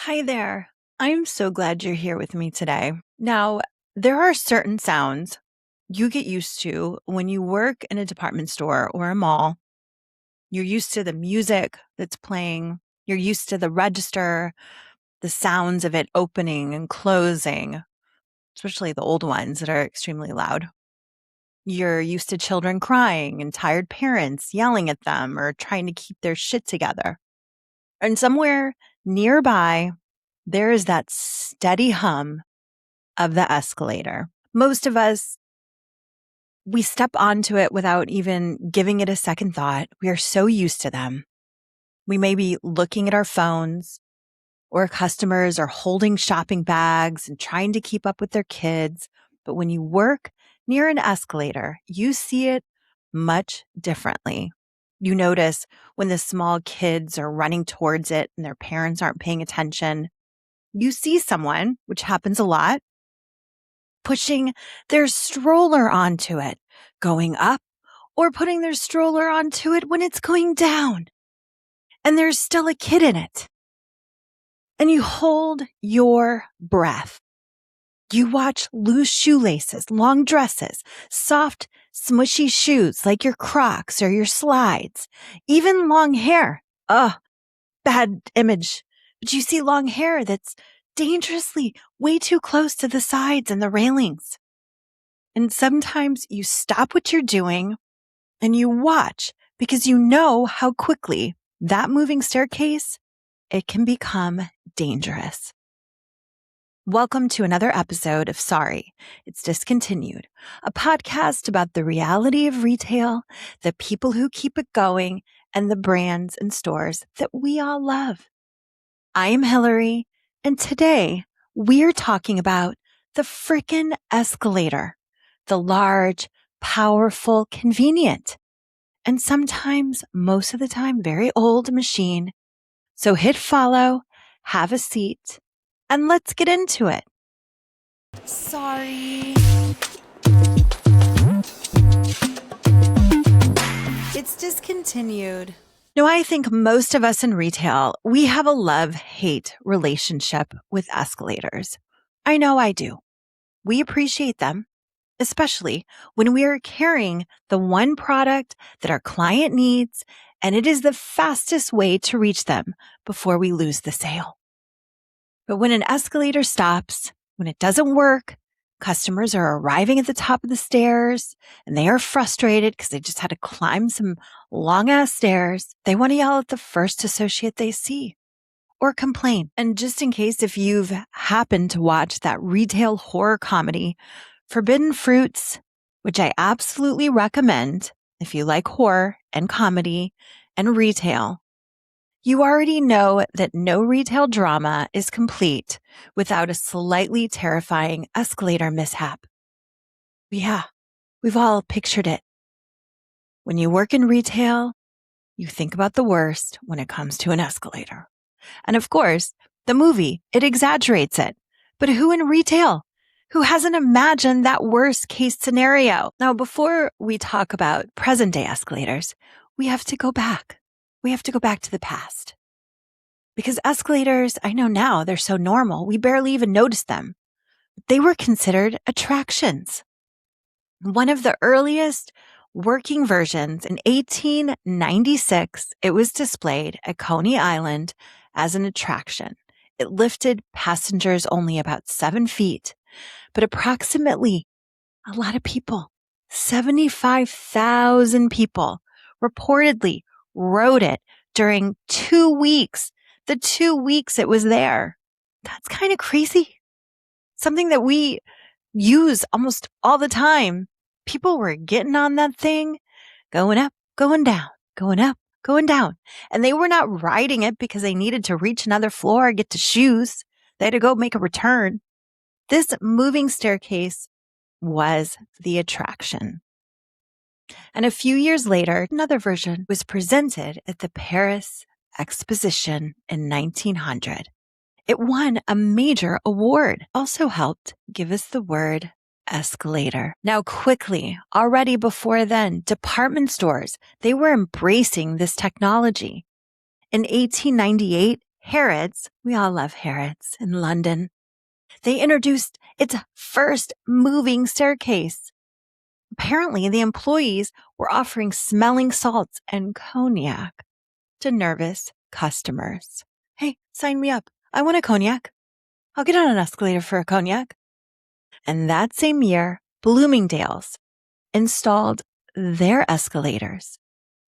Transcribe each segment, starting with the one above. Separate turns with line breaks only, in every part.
Hi there. I'm so glad you're here with me today. Now, there are certain sounds you get used to when you work in a department store or a mall. You're used to the music that's playing. You're used to the register, the sounds of it opening and closing, especially the old ones that are extremely loud. You're used to children crying and tired parents yelling at them or trying to keep their shit together. And somewhere nearby, there is that steady hum of the escalator. Most of us, we step onto it without even giving it a second thought. We are so used to them. We may be looking at our phones, or customers are holding shopping bags and trying to keep up with their kids. But when you work near an escalator, you see it much differently. You notice when the small kids are running towards it and their parents aren't paying attention. You see someone, which happens a lot, pushing their stroller onto it, going up, or putting their stroller onto it when it's going down. And there's still a kid in it. And you hold your breath. You watch loose shoelaces, long dresses, soft, smushy shoes like your Crocs or your slides, even long hair. Ugh, bad image. But you see long hair that's dangerously way too close to the sides and the railings. And sometimes you stop what you're doing and you watch because you know how quickly that moving staircase, it can become dangerous. Welcome to another episode of Sorry, It's Discontinued, a podcast about the reality of retail, the people who keep it going, and the brands and stores that we all love. I am Hilary, and today we're talking about the frickin' escalator, the large, powerful, convenient, and sometimes, most of the time, very old machine. So hit follow, have a seat, and let's get into it. Sorry. It's discontinued. Now, I think most of us in retail, we have a love-hate relationship with escalators. I know I do. We appreciate them, especially when we are carrying the one product that our client needs, and it is the fastest way to reach them before we lose the sale. But when an escalator stops, when it doesn't work, customers are arriving at the top of the stairs and they are frustrated because they just had to climb some long ass stairs. They want to yell at the first associate they see or complain. And just in case, if you've happened to watch that retail horror comedy, Forbidden Fruits, which I absolutely recommend if you like horror and comedy and retail, you already know that no retail drama is complete without a slightly terrifying escalator mishap. Yeah, we've all pictured it. When you work in retail, you think about the worst when it comes to an escalator. And of course, the movie, it exaggerates it. But who in retail? Who hasn't imagined that worst case scenario? Now, before we talk about present day escalators, we have to go back. We have to go back to the past. Because escalators, I know now they're so normal, we barely even notice them. They were considered attractions. One of the earliest working versions in 1896, it was displayed at Coney Island as an attraction. It lifted passengers only about 7 feet, but approximately a lot of people, 75,000 people reportedly rode it during 2 weeks. The 2 weeks it was there. That's kind of crazy. Something that we use almost all the time. People were getting on that thing, going up, going down, going up, going down. And they were not riding it because they needed to reach another floor, get to shoes. They had to go make a return. This moving staircase was the attraction. And a few years later, another version was presented at the Paris Exposition in 1900. It won a major award, also helped give us the word escalator. Now quickly, already before then, department stores, they were embracing this technology. In 1898, Harrods, we all love Harrods in London. They introduced its first moving staircase. Apparently, the employees were offering smelling salts and cognac to nervous customers. Hey, sign me up. I want a cognac. I'll get on an escalator for a cognac. And that same year, Bloomingdale's installed their escalators.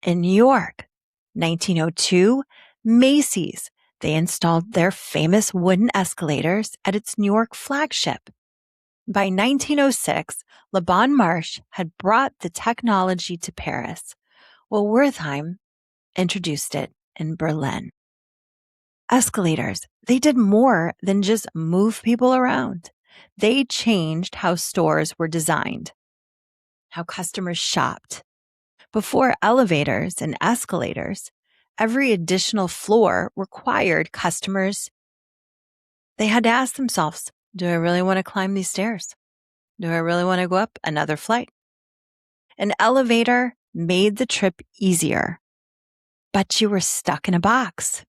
In New York, 1902, Macy's, they installed their famous wooden escalators at its New York flagship. By 1906, Le Bon Marche had brought the technology to Paris, while Wertheim introduced it in Berlin. Escalators, they did more than just move people around. They changed how stores were designed, how customers shopped. Before elevators and escalators, every additional floor required customers. They had to ask themselves, do I really want to climb these stairs? Do I really want to go up another flight? An elevator made the trip easier, but you were stuck in a box.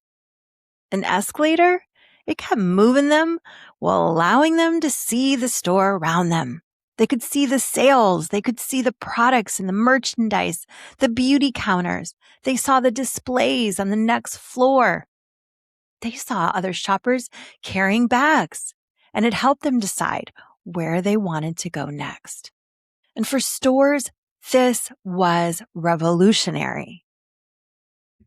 An escalator, it kept moving them while allowing them to see the store around them. They could see the sales. They could see the products and the merchandise, the beauty counters. They saw the displays on the next floor. They saw other shoppers carrying bags, and it helped them decide where they wanted to go next. And for stores, this was revolutionary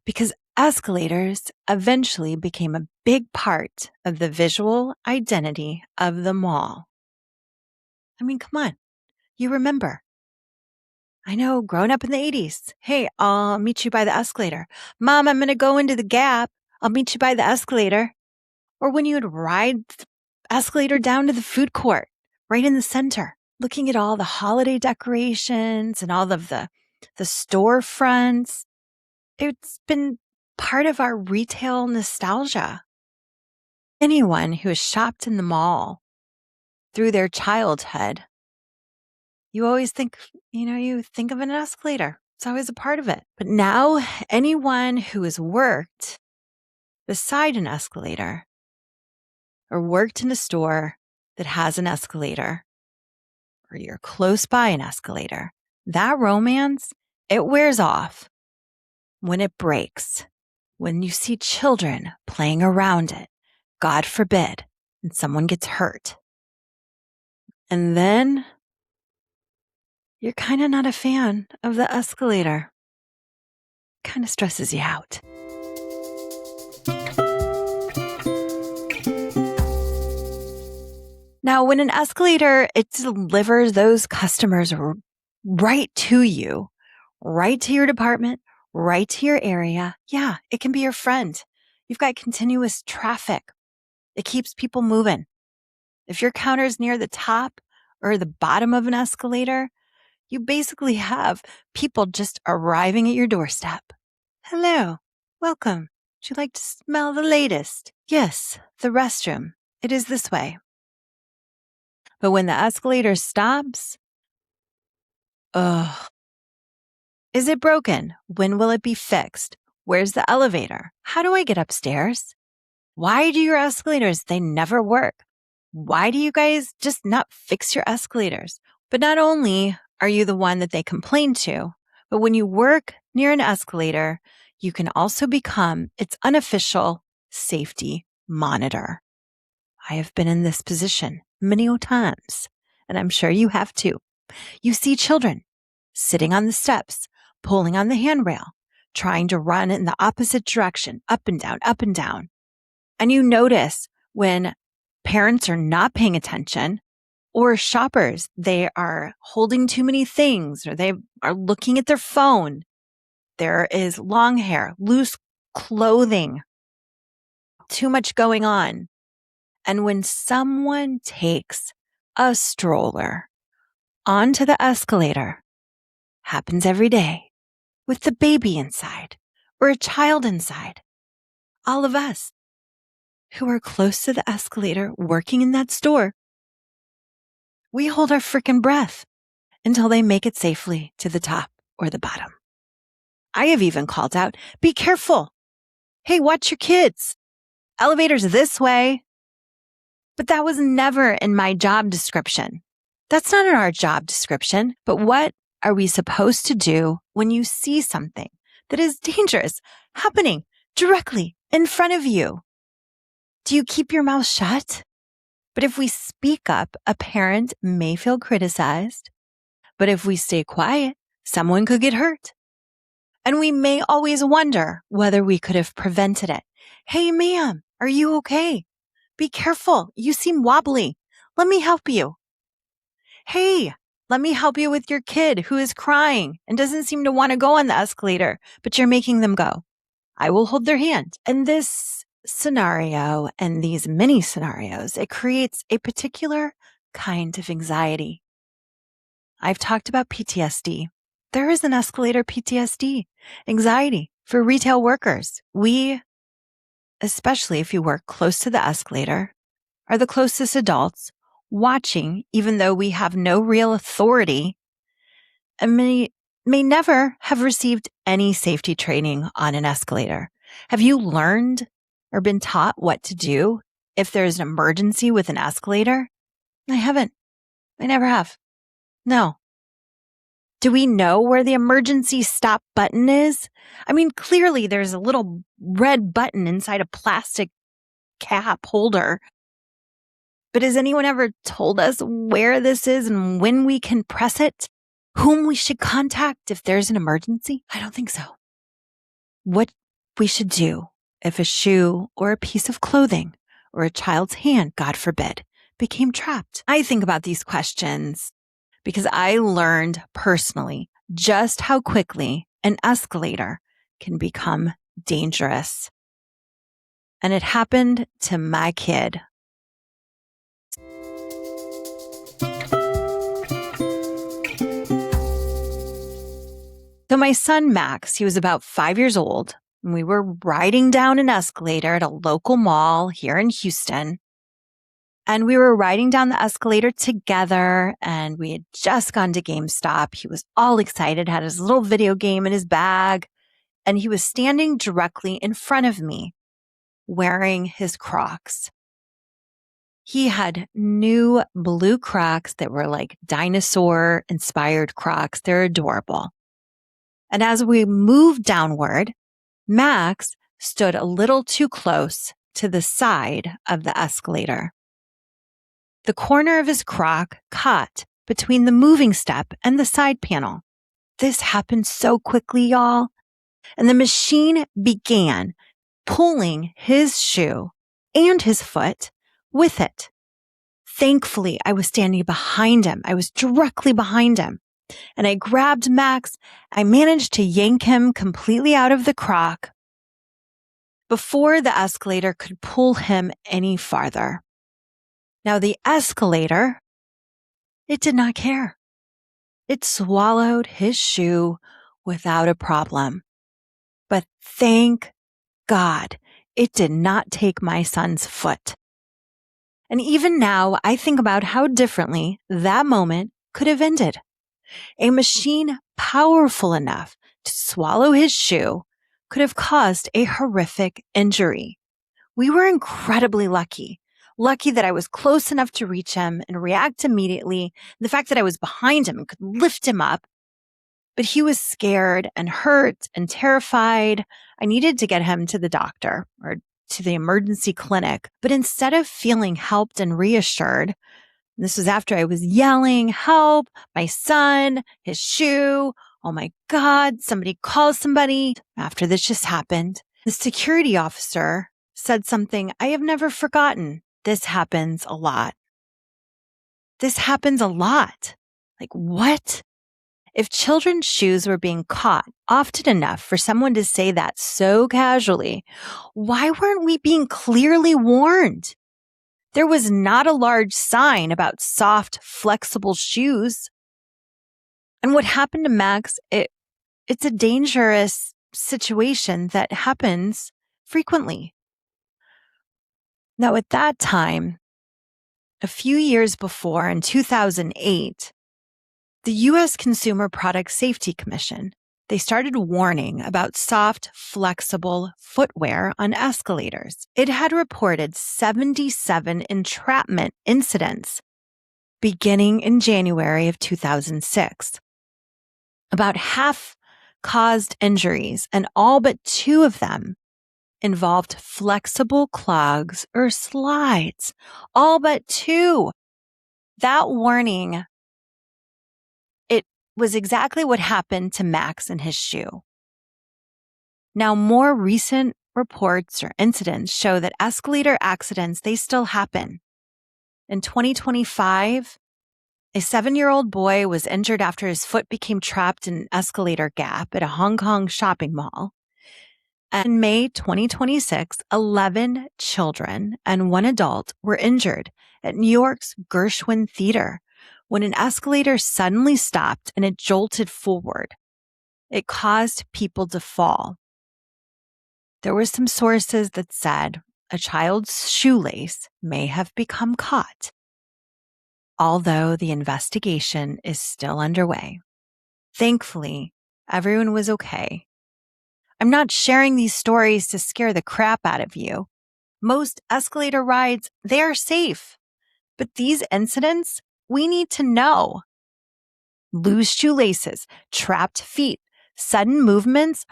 because escalators eventually became a big part of the visual identity of the mall. I mean, come on. You remember. I know, growing up in the 80s. Hey, I'll meet you by the escalator. Mom, I'm going to go into the Gap. I'll meet you by the escalator. Or when you would ride the escalator down to the food court, right in the center, looking at all the holiday decorations and all of the storefronts. It's been part of our retail nostalgia. Anyone who has shopped in the mall through their childhood, you always think, you think of an escalator. It's always a part of it. But now anyone who has worked beside an escalator or worked in a store that has an escalator or you're close by an escalator, that romance, it wears off when it breaks, when you see children playing around it, God forbid, and someone gets hurt. And then you're kind of not a fan of the escalator. Kind of stresses you out. Now, when an escalator, it delivers those customers right to you, right to your department, right to your area. Yeah, it can be your friend. You've got continuous traffic. It keeps people moving. If your counter is near the top or the bottom of an escalator, you basically have people just arriving at your doorstep. Hello, welcome. Would you like to smell the latest? Yes, the restroom. It is this way. But when the escalator stops, is it broken? When will it be fixed? Where's the elevator? How do I get upstairs? Why do your escalators, they never work? Why do you guys just not fix your escalators? But not only are you the one that they complain to, but when you work near an escalator, you can also become its unofficial safety monitor. I have been in this position many times, and I'm sure you have too. You see children sitting on the steps, pulling on the handrail, trying to run in the opposite direction, up and down, up and down. And you notice when parents are not paying attention or shoppers, they are holding too many things or they are looking at their phone. There is long hair, loose clothing, too much going on. And when someone takes a stroller onto the escalator, happens every day, with the baby inside or a child inside, all of us who are close to the escalator working in that store, we hold our frickin' breath until they make it safely to the top or the bottom. I have even called out, be careful. Hey, watch your kids. elevators this way. But that was never in my job description. That's not in our job description. But what are we supposed to do when you see something that is dangerous happening directly in front of you? Do you keep your mouth shut? But if we speak up, a parent may feel criticized. But if we stay quiet, someone could get hurt. And we may always wonder whether we could have prevented it. Hey, ma'am, are you okay? Be careful. You seem wobbly. Let me help you. Hey, let me help you with your kid who is crying and doesn't seem to want to go on the escalator, but you're making them go. I will hold their hand. And this scenario and these mini scenarios, it creates a particular kind of anxiety. I've talked about PTSD. There is an escalator PTSD, anxiety for retail workers. We, especially if you work close to the escalator, are the closest adults watching, even though we have no real authority, and may never have received any safety training on an escalator. Have you learned or been taught what to do if there's an emergency with an escalator? I haven't. I never have. No. Do we know where the emergency stop button is? I mean, clearly there's a little red button inside a plastic cap holder. But has anyone ever told us where this is and when we can press it? Whom we should contact if there's an emergency? I don't think so. What we should do if a shoe or a piece of clothing or a child's hand, God forbid, became trapped. I think about these questions because I learned personally just how quickly an escalator can become dangerous. And it happened to my kid. So my son, Max, he was about 5 years old, and we were riding down an escalator at a local mall here in Houston. And we were riding down the escalator together, and we had just gone to GameStop. He was all excited, had his little video game in his bag, and he was standing directly in front of me, wearing his Crocs. He had new blue Crocs that were like dinosaur-inspired Crocs. They're adorable. And as we moved downward, Max stood a little too close to the side of the escalator. The corner of his Croc caught between the moving step and the side panel. This happened so quickly, y'all. And the machine began pulling his shoe and his foot with it. Thankfully, I was standing behind him. I was directly behind him. And I grabbed Max. I managed to yank him completely out of the Croc before the escalator could pull him any farther. Now, the escalator, it did not care. It swallowed his shoe without a problem. But thank God, it did not take my son's foot. And even now, I think about how differently that moment could have ended. A machine powerful enough to swallow his shoe could have caused a horrific injury. We were incredibly lucky that I was close enough to reach him and react immediately. The fact that I was behind him and could lift him up. But he was scared and hurt and terrified. I needed to get him to the doctor or to the emergency clinic. But instead of feeling helped and reassured, this was after I was yelling, help, my son, his shoe. Oh my God, somebody call somebody. After this just happened, the security officer said something I have never forgotten. This happens a lot. This happens a lot. Like, what? If children's shoes were being caught often enough for someone to say that so casually, why weren't we being clearly warned? There was not a large sign about soft, flexible shoes. And what happened to Max, it's a dangerous situation that happens frequently. Now, at that time, a few years before, in 2008, the U.S. Consumer Product Safety Commission, they started warning about soft, flexible footwear on escalators. It had reported 77 entrapment incidents beginning in January of 2006. About half caused injuries, and all but 2 of them involved flexible clogs or slides. All but 2. That warning, it was exactly what happened to Max and his shoe. Now, more recent reports or incidents show that escalator accidents, they still happen. In 2025, a 7-year-old boy was injured after his foot became trapped in an escalator gap at a Hong Kong shopping mall. And in May 2026, 11 children and 1 adult were injured at New York's Gershwin Theater when an escalator suddenly stopped and it jolted forward. It caused people to fall. There were some sources that said a child's shoelace may have become caught, although the investigation is still underway. Thankfully, everyone was okay. I'm not sharing these stories to scare the crap out of you. Most escalator rides, they are safe. But these incidents, we need to know. Loose shoelaces, trapped feet, sudden movements,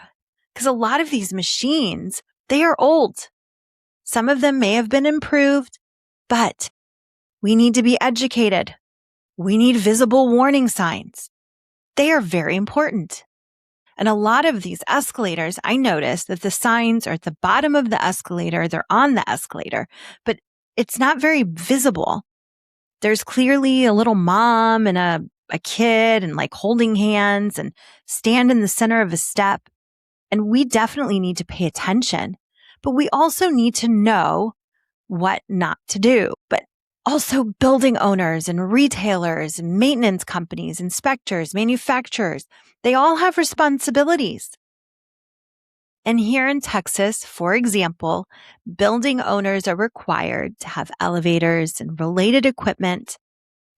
because a lot of these machines, they are old. Some of them may have been improved, but we need to be educated. We need visible warning signs. They are very important. And a lot of these escalators, I noticed that the signs are at the bottom of the escalator. They're on the escalator, but it's not very visible. There's clearly a little mom and a kid and like holding hands and stand in the center of a step. And we definitely need to pay attention, but we also need to know what not to do. But also building owners and retailers and maintenance companies, inspectors, manufacturers, they all have responsibilities. And here in Texas, for example, building owners are required to have elevators and related equipment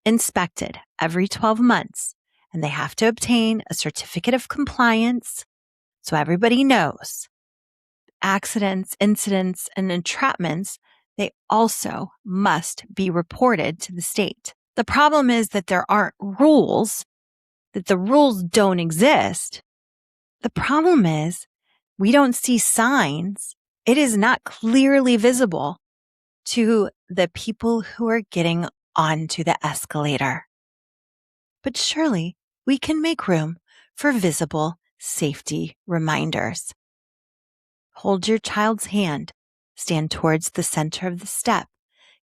inspected every 12 months, and they have to obtain a certificate of compliance so everybody knows. Accidents, incidents, and entrapments, they also must be reported to the state. The problem is that there aren't rules, that the rules don't exist. The problem is we don't see signs. It is not clearly visible to the people who are getting onto the escalator. But surely we can make room for visible safety reminders. Hold your child's hand. Stand towards the center of the step.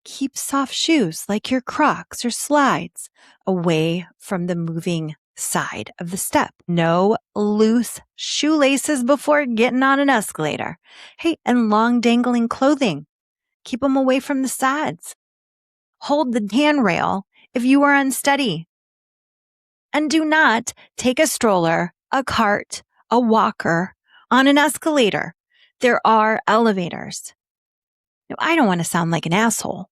Keep soft shoes like your Crocs or slides away from the moving side of the step. No loose shoelaces before getting on an escalator. Hey, and long dangling clothing. Keep them away from the sides. Hold the handrail if you are unsteady. And do not take a stroller, a cart, a walker on an escalator. There are elevators. Now, I don't want to sound like an asshole,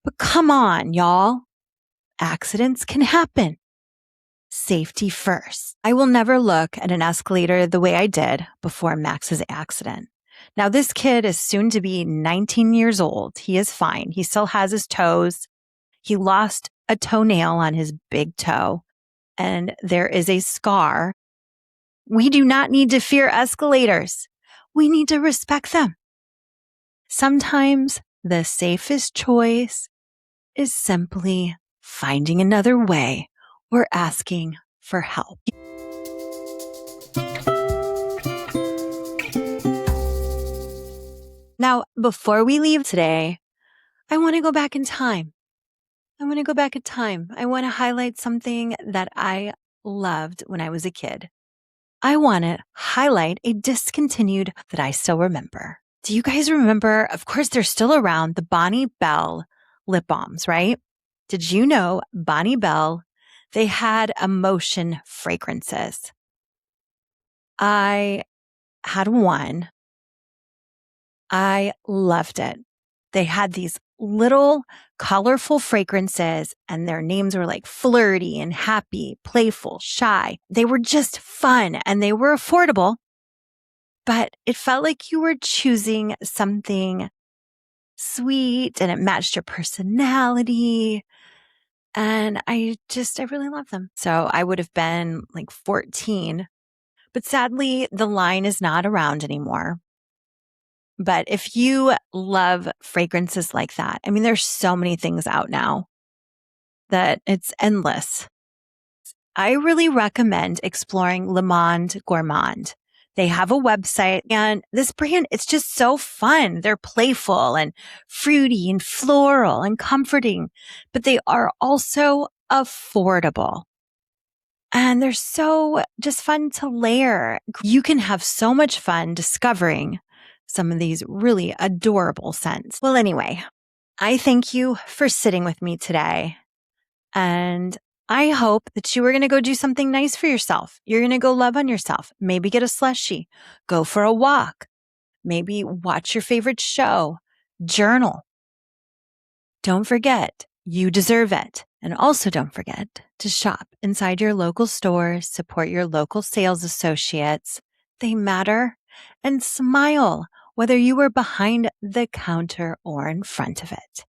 but come on, y'all. Accidents can happen. Safety first. I will never look at an escalator the way I did before Max's accident. Now, this kid is soon to be 19 years old. He is fine. He still has his toes. He lost a toenail on his big toe, and there is a scar. We do not need to fear escalators. We need to respect them. Sometimes the safest choice is simply finding another way or asking for help. Now, before we leave today, I want to go back in time. I want to highlight something that I loved when I was a kid. I want to highlight a discontinued that I still remember. Do you guys remember? Of course, they're still around, the Bonnie Bell lip balms, right? Did you know Bonnie Bell, they had emotion fragrances? I had one. I loved it. They had these little colorful fragrances, and their names were like flirty and happy, playful, shy. They were just fun and they were affordable, but it felt like you were choosing something sweet and it matched your personality. And I really love them. So I would have been like 14, but sadly, the line is not around anymore. But if you love fragrances like that, I mean, there's so many things out now that it's endless. I really recommend exploring Le Monde Gourmand. They have a website, and this brand, it's just so fun. They're playful and fruity and floral and comforting, but they are also affordable. And they're so just fun to layer. You can have so much fun discovering some of these really adorable scents. Well, anyway, I thank you for sitting with me today. And I hope that you are going to go do something nice for yourself. You're going to go love on yourself. Maybe get a slushie, go for a walk, maybe watch your favorite show, journal. Don't forget, you deserve it. And also don't forget to shop inside your local stores, support your local sales associates. They matter. And smile, whether you are behind the counter or in front of it.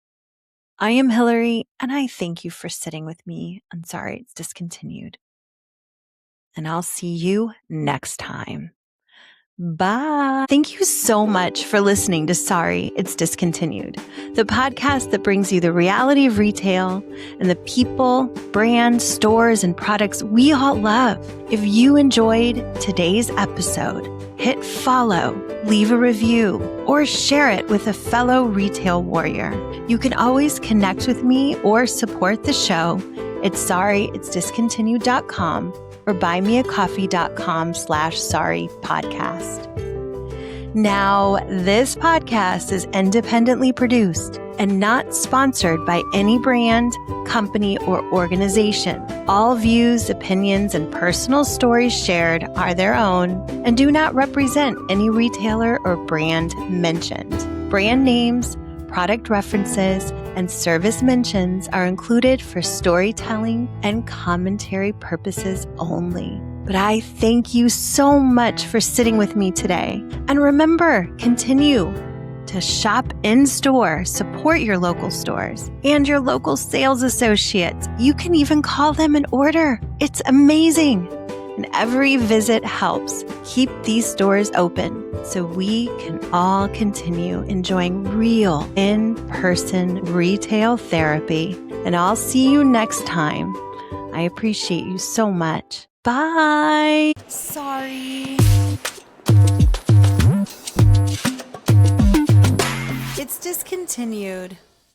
I am Hilary, and I thank you for sitting with me on Sorry It's Discontinued. And I'll see you next time. Bye. Thank you so much for listening to Sorry It's Discontinued, the podcast that brings you the reality of retail and the people, brands, stores, and products we all love. If you enjoyed today's episode, hit follow, leave a review, or share it with a fellow retail warrior. You can always connect with me or support the show at sorryitsdiscontinued.com or buymeacoffee.com/sorrypodcast. Now, this podcast is independently produced and not sponsored by any brand, company, or organization. All views, opinions, and personal stories shared are their own and do not represent any retailer or brand mentioned. Brand names, product references, and service mentions are included for storytelling and commentary purposes only. But I thank you so much for sitting with me today. And remember, continue to shop in store, support your local stores and your local sales associates. You can even call them and order. It's amazing. And every visit helps keep these stores open so we can all continue enjoying real in-person retail therapy. And I'll see you next time. I appreciate you so much. Bye. Sorry. It's discontinued.